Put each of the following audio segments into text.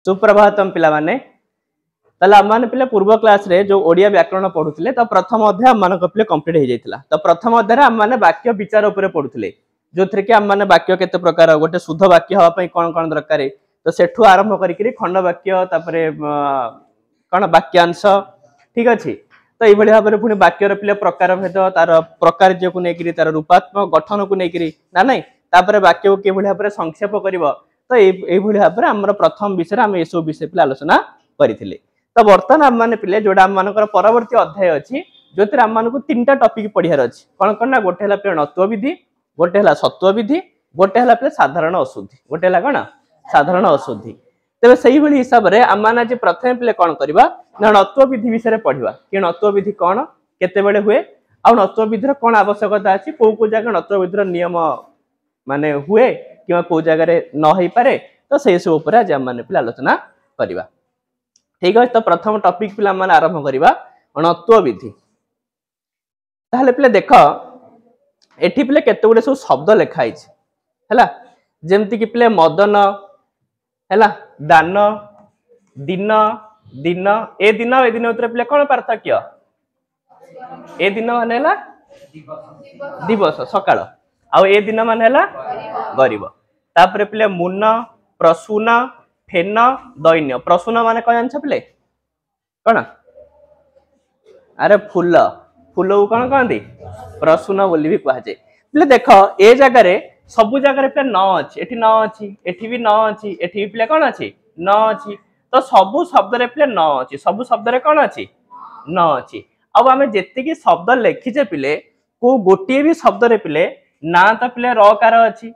सुप्रभातम पिला माने ताले आम माने पिला पूर्व क्लास रे जो ओडिया व्याकरण पढुथिले तो प्रथम अध्याय आम मानक पिले कंप्लीट हो जाइतिला। तो प्रथम अध्याय रे आम माने वाक्य विचार ऊपर पढुथिले जो थरे कि आम माने वाक्य केते प्रकार गोटे शुद्ध वाक्य हवा पई कोन कोन दरकार तो सेठु आरंभ करी खंड वाक्य तापरे कोन वाक्यांश ठीक अछि। तो एई भली भाबरे पुनी वाक्य रे पिले प्रकार भेद तार प्रकार जे को नेकरी तार रूपात्मक गठन को नेकरी ना नै तापरे वाक्य को के भली भाबरे संक्षेप करिवो तो एई भली भाबरे हमर प्रथम विषय हम एसो विषय पिले आलोचना करिथिले। तो वर्तमान आम माने पिले जोडा आम मानकर परवर्ती अध्याय अछि जोतिर आम मानको तीनटा टॉपिक पढियार अछि कोन कोन ना गोटे हला पिले नत्व विधि गोटे हला सत्व विधि गोटे हला पिले साधारण अशुद्धि गोटे हला कोन साधारण अशुद्धि। तबे सही भली हिसाब रे आम माने जे प्रथम पिले कोन करबा ना नत्व विधि विषय पढिबा कि नत्व विधि कोन केते बेले हुए आ नत्व विधि रो कोन आवश्यकता अछि को जगह नत्व विधि रो नियम माने हुए कि को जगह रे न होई पारे तो से सब ऊपर आज हम माने पिले आलोचना करबा ठीक है। तो प्रथम टॉपिक पिला माने आरंभ करबा अणत्व विधि। ताहले पिले देखो एठी पिले केते गुडे सब शब्द लिखाई छै हैला जेमति कि पिले मदन हैला दान दिन दिन ए दिन उतर पिले कोन पार्थक्य ए दिन माने हला दिवस सकाळ आ ए दिन माने हला गरीब तापरे पिले मुन प्रसून फेन दैन्य प्रसून माने कौन जानछ पिले कोन अरे फूल फूल को कोन कहंदी प्रसून बोली भी कहा जाय पिले देखो ए जगह रे सब जगह रे पिले न अछि एठी न अछि एठी भी न अछि एठी पिले कोन अछि न अछि तो सब शब्द रे पिले न अछि सब शब्द रे कोन अछि न अछि। अब हमें जेति की शब्द लिखि जे पिले को गोटे भी शब्द रे पिले ना तो पिले र कार अछि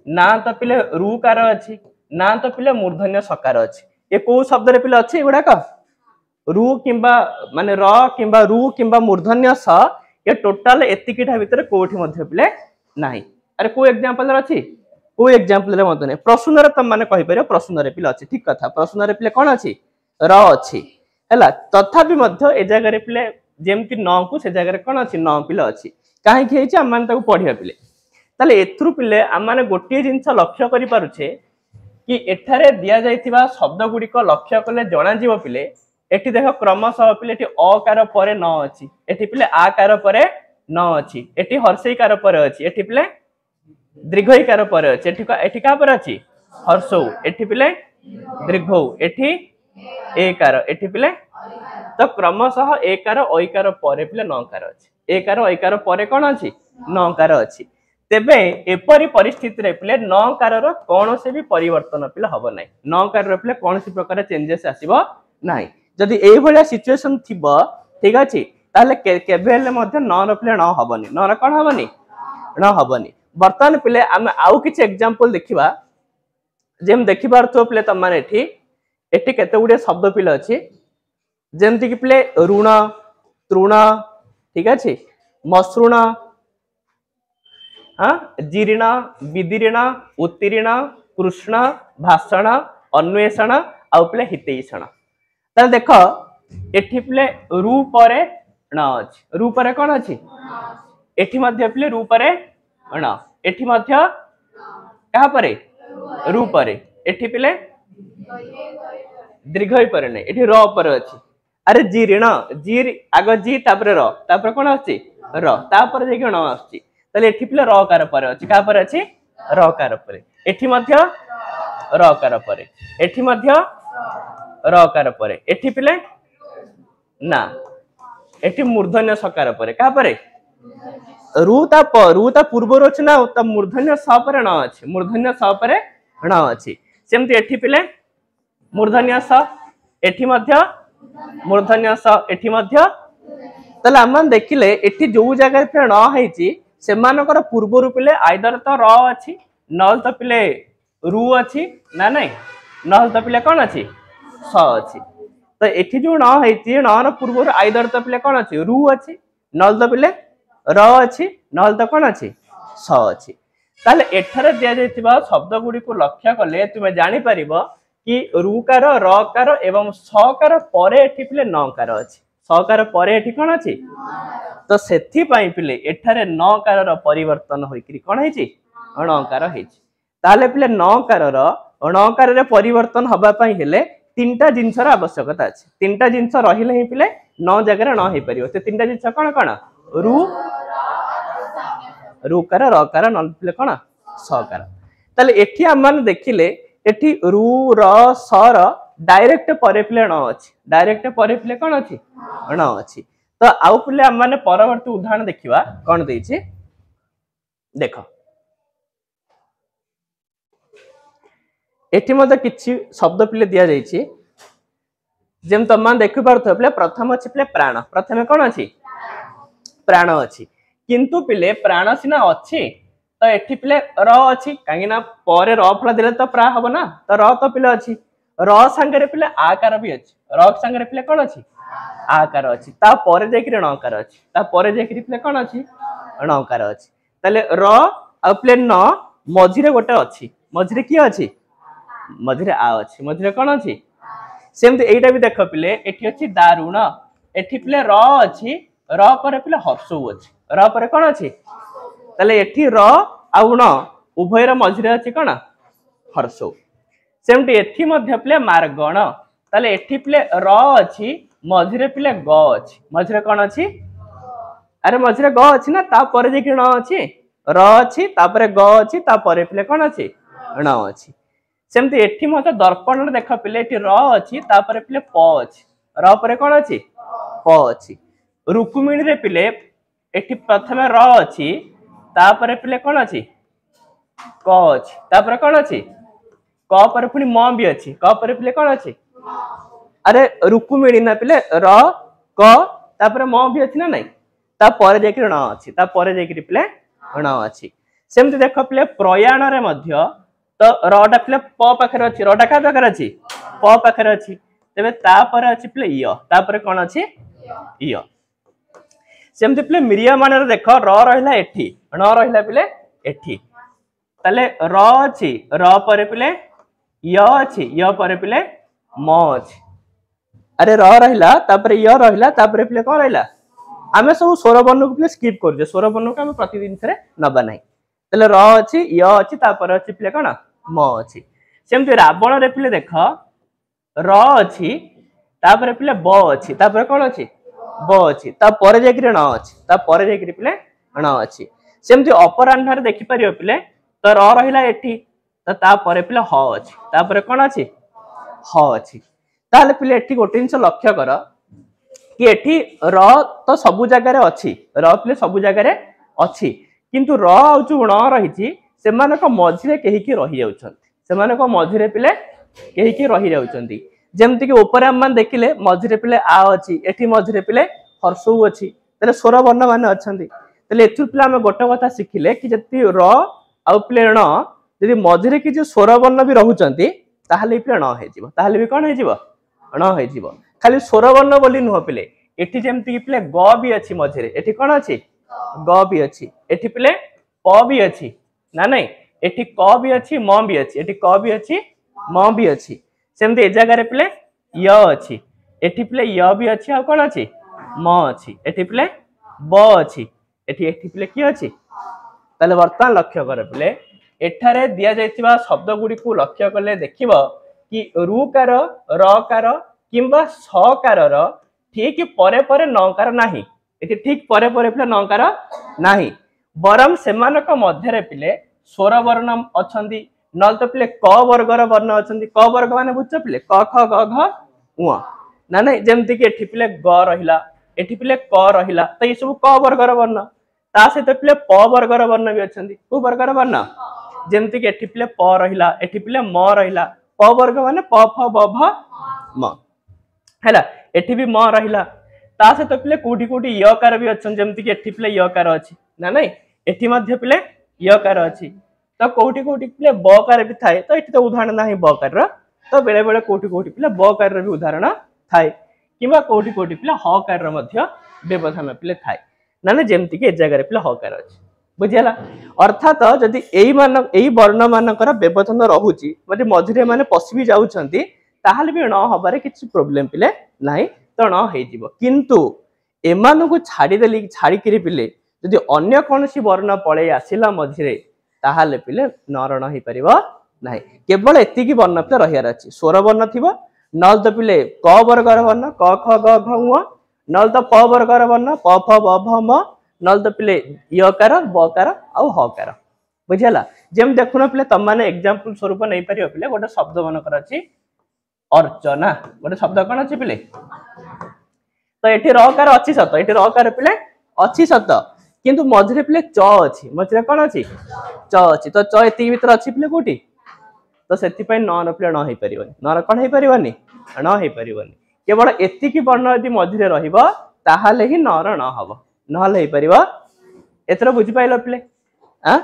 ना तो पिले रु कार अछि ना तो पिले मूर्धन्य सकार अछि ए को शब्द रे पिले अछि गुडा का रु किंबा माने र किंबा रु किंबा मूर्धन्य स ये टोटल एतिकीटा भीतर कोठी मध्ये पिले नाही। अरे को एग्जांपल रे अछि को एग्जांपल रे मत नै प्रश्न रे त माने कहि परियो प्रश्न रे पिले अछि ठीक कथा प्रश्न रे पिले कोन अछि र अछि हैला तथापि मध्ये ए जगह रे पिले जेमति न को से जगह रे कोन अछि न पिले अछि काहे कि हेछि हम माने ताको पढिया पिले ताले एथरु पिले हम माने गोटे जिंस लक्ष्य करि पारुछे कि एठारे दिया जाइथिबा शब्द गुडी को लक्ष्य कले जणा जीव पिले एठी देखो क्रमशः पिले एठी अकार परे न अछि एठी पिले आकार परे न अछि एठी हर्षईकार परे अछि एठी पिले दीर्घईकार परे अछि एठी का परे अछि हर्षौ एठी पिले दीर्घौ एठी एकार एठी पिले तो क्रमशः एकार ऐकार परे पिले नकार अछि एकार ऐकार परे कोन अछि नकार अछि तेबे एपरि परिस्थिति रे पिले नकार रो कोनोसे भी परिवर्तन पिले हबो नै नकार रो पिले कोनोसे प्रकार चेंजेस आसीबो नै जदि एई भलिया सिचुएशन थिबो ठीक अछि ताले केबे ले मध्ये न रो पिले न हबोनी न रो कोन हबोनी न हबोनी। वर्तमान पिले हम आउ किछ एग्जांपल देखिबा जेम देखिबार तो पिले त माने एठी एठी केते गुडे शब्द पिले अछि जेमति कि पिले ऋण तृण ठीक अछि मसृण जीर्ण विदीर्ण उत्तीर्ण कृष्ण भाषण अन्वेषण आ पिले हितैषण त देखो एठी पिले रु परे न अछि रु परे कोन अछि एठी मध्ये पिले रु परे न एठी मध्ये का परे रु परे एठी पिले दीर्घई परे नै एठी र परे अछि अरे जीर्ण जीर आगो जी तापरे र तापरे कोन अछि र तापरे जे कोन अछि तले एठी पिले र कार परे अछि का परे अछि र कार परे एठी मध्ये र कार परे एठी मध्ये र कार परे एठी पिले ना एठी मूर्धन्य सकार परे का परे रुता पूर्व रचना त मूर्धन्य स परे न अछि मूर्धन्य स परे न अछि सेमति एठी पिले मूर्धन्य स एठी मध्ये मूर्धन्य स एठी मध्ये तले हम देखिले एठी जो जगह पे न हेची सेमानकर पूर्व रु पिले आइदर तो र अछि नल तो पिले रु अछि ना नै नल तो पिले कोन अछि स अछि तो एठी जो न हेची न र पूर्व रु आइदर तो पिले कोन अछि रु अछि नल तो पिले र अछि नल तो कोन अछि स अछि ताले एठारे दिया जायतिबा शब्द गुडी को लक्ष्य कले तुमे जानि परिबो कि रुकार रकार एवं सकार परे एठी पिले नकार अछि सकार परे एठी कोन अछि तो सेथि पई पिले एठारे नकार रो परिवर्तन होई कि कोन हेछि अणकार हेछि ताले पिले नकार रो णकार रे परिवर्तन हबा पई हेले तीनटा जिंसर आवश्यकता अछि तीनटा जिंस रहिले ही पिले न जगह न हे परियो से तीनटा जिंस कोन कोन रु रुकार रकार न पिले कोन सकार तले एठी हम मान देखिले एठी रु र स र डायरेक्ट परे पिले न अछि डायरेक्ट परे पिले कोन अछि न अछि तो आउ पिले हम माने परवर्ती उदाहरण देखिबा कोन देछि देखो एठी मते किछि शब्द पिले दिया जाइछि जेम त मान देखि पारथो पिले प्रथम अछि पिले प्राण प्रथमे कोन अछि प्राण अछि किंतु पिले प्राण सिना अछि तो एठी पिले र अछि काहे ना परे र फला दिले तो प्रा हबो ना तो र तो पिले अछि र संगे रे पिले आकार भी अछि र संगे रे पिले कोन अछि आकार अछि ता परे जेकि णकार अछि ता परे जेकि पिले कोन अछि णकार अछि तले र आ पिले न मझिरे गोटे अछि मझिरे की अछि मझिरे आ अछि मझिरे कोन अछि सेमते एटा भी देख पिले एठी अछि दारुण एठी पिले र अछि र परे पिले हर्षौ अछि र परे कोन अछि तले एठी र आ ण उभयर मझिरे अछि कोन हर्षौ सेमते एठी मध्य पिले मार्गण तले एठी पिले र अछि मझिरे पिले ग अछि मझिरे कोन अछि अरे मझिरे ग अछि ना ता परे जे कि ण अछि र अछि तापरे ग अछि ता परे पिले कोन अछि ण अछि सेमते एठी मते दर्पण देख पिले एठी र अछि तापरे पिले प अछि र परे कोन अछि प अछि रुक्मिणी रे पिले एठी प्रथमे र अछि तापरे पिले कोन अछि क अछि तापरे कोन अछि क परे पुनी म भी अछि क परे पिले कोन अछि अरे रुक्मिणी ना पिले र क तापरे म भी अछि ना नहीं ता परे जे कि ण अछि ता परे जे कि पिले ण अछि सेमते देख पिले प्रयाण रे मध्य तो रटा पिले प पाखरे अछि रटा का पाखरे अछि प पाखरे अछि तबे ता परे अछि पिले य ता परे कोन अछि य सेमते पिले मिरिया माने देख र रहिला एठी ण रहिला पिले एठी तले र अछि र परे पिले य अछि य परे पिले म अछि अरे र रहिला तापरे य रहिला तापरे पिले कोन रहिला आमे सब स्वर वर्ण को पिले स्किप करजे स्वर वर्ण को हम प्रतिदिन रे नबा नाही तले र अछि य अछि तापरे अछि पिले कोन म अछि सेमते रावण रे पिले देख र अछि तापरे पिले ब अछि तापरे कोन अछि ब अछि ता परे जे कि ण अछि ता परे जे कि पिले ण अछि सेमते अपराह्न रे देखि परियो पिले तो र रहिला एठी तो ता परे पिले ह अछि तापरे कोन अछि ह अछि ताले पिले एठी गोटे जिंस लक्ष्य कर कि एठी र तो सब जगह रे अछि र पिले सब जगह रे अछि किंतु र आ जो ण रहिछि सेमानक मझिरे केही कि रहि जाउछन्ति सेमानक मझिरे पिले केही कि रहि जाउछन्ति जेमति कि ऊपर हम मान देखिले मझिरे पिले आ अछि एठी मझिरे पिले हर्षौ अछि तले स्वर वर्ण माने अछन्ति तले एथु पिले हम गोटे कथा सिखिले कि जति र आ पिले ण यदि मझिरे कि जो स्वर वर्ण भी रहुचन्ति ताहाले पिले ण हे जिवो ताहाले भी कोन हे जिवो ण हे जिवो खाली स्वर वर्ण बोली नुह पिले एठी जेमति कि पिले ग भी अछि मझिरे एठी कोन अछि ग भी अछि एठी पिले प भी अछि ना नहीं एठी क भी अछि म भी अछि एठी क भी अछि म भी अछि सेमते ए जगह रे पिले य अछि एठी पिले य भी अछि आ कोन अछि म अछि एठी पिले ब अछि एठी पिले की अछि ताले वर्तमान लक्ष्य कर पिले एठारे दिया जायतिबा शब्द गुडी को लक्ष्य करले देखिबो कि रुकार रकार किंबा सकार र ठीक परे परे नकार नाही एठी ठीक परे परे पिले नकार नाही बरम सेमानक मध्य रे पिले स्वर वर्ण अछंती नल तो पिले क वर्गर वर्ण अछंती क वर्ग माने बुझ पिले क ख ग घ उ ना नहीं जेमति कि एठी पिले ग रहिला एठी पिले क रहिला त ई सब क वर्गर वर्ण ता सहित पिले प वर्गर वर्ण भी अछंती को वर्गर वर्ण जेमति कि एठी पिले प रहिला एठी पिले म रहिला प वर्ग माने प फ ब भ म हैला एठी भी म रहिला ता सहित पिले कोठी कोठी यकार भी अछन जेमति कि एठी पिले यकार अछि ना नहीं एठी मध्य पिले यकार अछि तो कोठी कोठी पिले बकार भी थाए तो एठी तो उदाहरण नाही बकार र तो बेले बेले कोठी कोठी पिले बकार र भी उदाहरण थाए किबा कोठी कोठी पिले हकार र मध्य व्यवधान पिले थाए ना जेमति कि ए जगह रे पिले हकार अछि बुझियला अर्थात जदि एई वर्ण मानकर व्यवधान रहुची म्हणजे मझिरे माने पसि भी जाउछन्ती ताहाले भी न हबारे किछि प्रॉब्लम पिले नाही तो न हे जिवो किंतु एमानकु छाड़ी किरि पिले जदि अन्य कोनसी वर्ण पळे आसिला मझिरे ताहाले पिले न रण हे परिबो ନାହିଁ केवल एतिकी वर्ण पिले रहियार अछि स्वर वर्ण थिबो नल तो पिले क वर्गर वर्ण क ख ग घ ङ नल तो प वर्गर वर्ण प फ ब भ म नल तो पिले यकार बकार आ हकार बुझिला जेम देखुन पिले तम माने एग्जांपल स्वरूप नै परियो पिले गोटे शब्द मन कर अछि अर्चना गोटे शब्द कोन अछि पिले तो एठी रकार अछि सत एठी रकार पिले अछि सत किंतु मझरे पिले च अछि मझरे कोन अछि च अछि तो च एति भीतर अछि पिले कोठी तो सेति पय न न पिले न हे परिबनी न कोन हे परिबनी न हे परिबनी केवल एति की वर्ण यदि मझरे रहिबो ताहाले ही न र न हबो नहले हे परिबो एतरो बुझि पाइलो पिले आ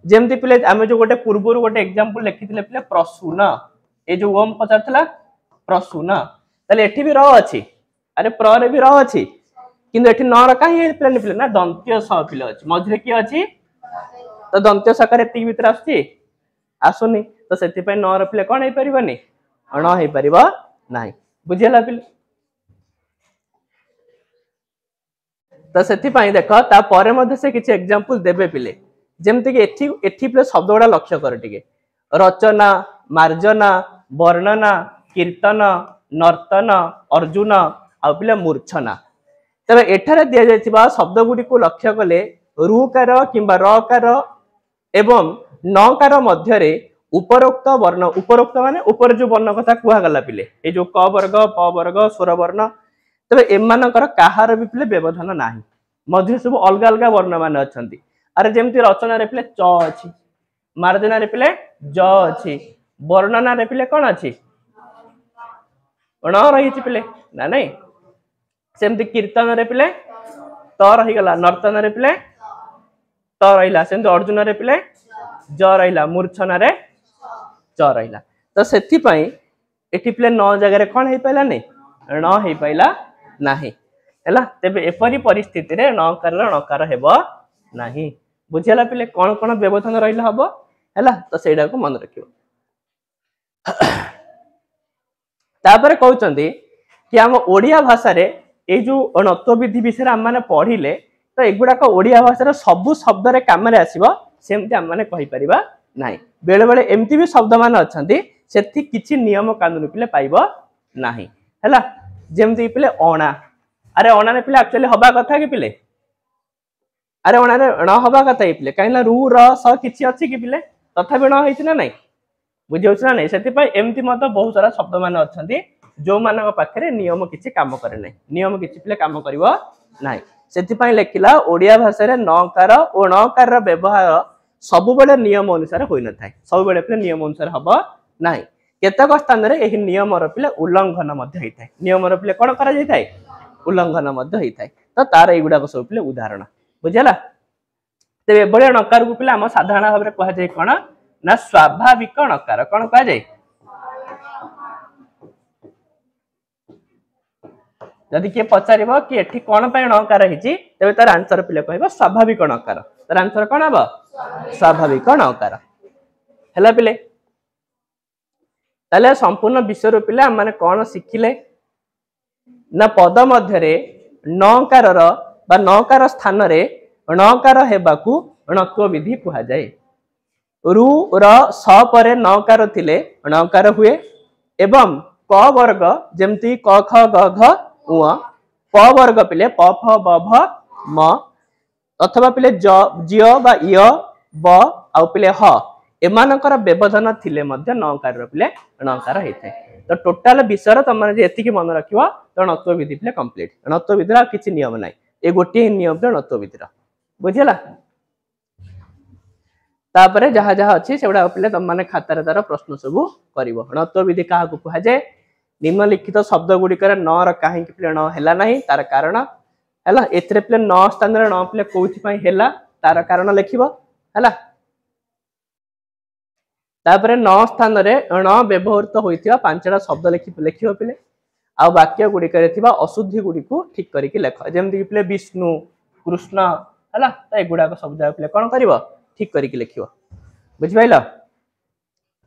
जेमति पिले आमे जो गोटे पूर्वरु गोटे एग्जांपल लिखिथिले पिले प्रसून ए जो ओम पचारथला प्रसून तले एठी भी र अछि अरे प्र रे भी र अछि किंतु एठी न र काहे हे पिले ना दंत्य स पिले अछि मझरे की अछि तो दंत्य सकर एति भीतर आछि आसुनी तो सेति पय न र पिले कोन हे परिबनी न हे परिबो नाही बुझिला पिले तो सेति पय देखो ता परे मध्ये से किछि एग्जांपल देबे पिले जेमति कि एठी पिले शब्द गुडा लक्ष्य कर टिके रचना मार्जना वर्णना कीर्तन नर्तन अर्जुन आ पिले मूर्छना तबे एठारे दिया जायतिबा शब्द गुडी को लक्ष्य कले रुकार किंबा रकार एवं नकार मध्य रे उपरोक्त वर्ण उपरोक्त माने ऊपर जो वर्ण कथा कुहा गला पिले ए जो क वर्ग प वर्ग स्वर वर्ण तबे एमानकर काहार भी पिले व्यवधान नाही मध्य सब अलग अलग वर्ण मान अछंती अरे जेमति रचना रे पिले च अछि मार्जना रे पिले ज अछि वर्णना रे पिले कोन अछि न रही छि पिले ना नै सेमति कीर्तन रे पिले त रही गला नर्तन रे पिले त रहिला सेमति अर्जुन रे पिले ज रहिला मूर्छना रे च रहिला तो सेति पई एठी पिले न जगह रे कोन हे पाइला नै न हे पाइला नाही हैला तेबे एपरी परिस्थिति रे नकार नकार हेबो नाही बुझिला पिले कोन कोन व्यवधान रहिला हबो हैला तो सेडा को मन रखियो तापर कहउचंदी कि हम ओडिया भाषा रे ए जो अणत्व विधि विषय हम माने पढिले तो एगुडा को ओडिया भाषा रे सब शब्द रे काम रे आसीबो सेमति हम माने कहि परिबा नाही बेले बेले एमति भी शब्द मान अछंती सेति किछि नियम कानून पिले पाइबो नाही हैला जेमति पिले ओणा अरे ओणा ने पिले एक्चुअली हबा कथा कि पिले अरे ओणा रे न हबा कथा इ पिले काइला रु र स किछि अछि कि पिले तथापि न होइछ ना नै बुझियोछ ना नै सेति पय एमति मत बहुत सारा शब्द मान अछंती जो मानक पाखरे नियम किछि काम करे नै नियम किछि पिले काम करिवो नाही सेति पय लेखिला ओडिया भाषा रे नकार ओ नकार रो व्यवहार सब बेले नियम अनुसार होई न थाए सब बेले पिले नियम अनुसार हबो नाही केतक स्थान रे एही नियम रो पिले उल्लंघन मध्ये होई थाए नियम रो पिले कोन करा जाय थाए उल्लंघन मध्ये होई थाए तो तार एगुडा को सब पिले उदाहरण बुझिला तेबे बळे नकार को पिले हम साधारण भाव रे कहा जाय कोन ना स्वाभाविक नकार कोन कहा जाय यदि के पचारिबो कि एठी कोन पय नकार हिची तेबे तार आंसर पिले कहबो स्वाभाविक नकार तार आंसर कोन हबो स्वाभाविक नकार हैला पिले ताले संपूर्ण विषय पिले हम माने कोन सिखिले ना पद मध्य रे नकार र बा नकार स्थान रे णकार हेबाकू णत्व विधि कुहा जाय रु र स परे नकार थिले णकार हुए एवं क वर्ग जेमति क ख ग घ उ प वर्ग पिले प फ ब भ म अथवा पिले ज जिय बा य ब आ पिले ह एमानकर व्यवधान थिले मध्य नकार र पिले णकार हेथाय तो टोटल विषय त माने जे एति की मन रखिबो तो णत्व विधि पिले कंप्लीट णत्व विधि रा किछि नियम नै ए गोटी नियम त णत्व विधि रा बुझिला तापरे जहा जहा अछि सेउडा पिले त माने खाता रे तार प्रश्न सब करिवो णत्व विधि काहा को कुहा जाय निम्नलिखित शब्द गुडी करे न र काहे कि पिले न हैला नाही तार कारण हैला एतरे पिले न स्थान रे न पिले कोथि पई हैला तार कारण लिखिबो हैला तापरे न स्थान रे न व्यवहृत होइतिबा पांचटा शब्द लिखिबो पिले आ वाक्य गुडी करे थिबा अशुद्धि गुडी को ठीक करिकि लेख जेमति कि पिले विष्णु कृष्ण हैला त एगुडा को शब्द पिले कोन करिवो ठीक करिकि लिखिबो बुझि पाइलो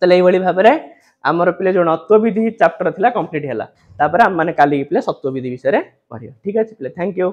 तले एई बळी भाबरे हमर पिले जो णत्व विधि चैप्टर थिला कंप्लीट हैला तापर हम माने काली पिले सत्व विधि विषय रे पढियो ठीक अछि पिले थैंक यू।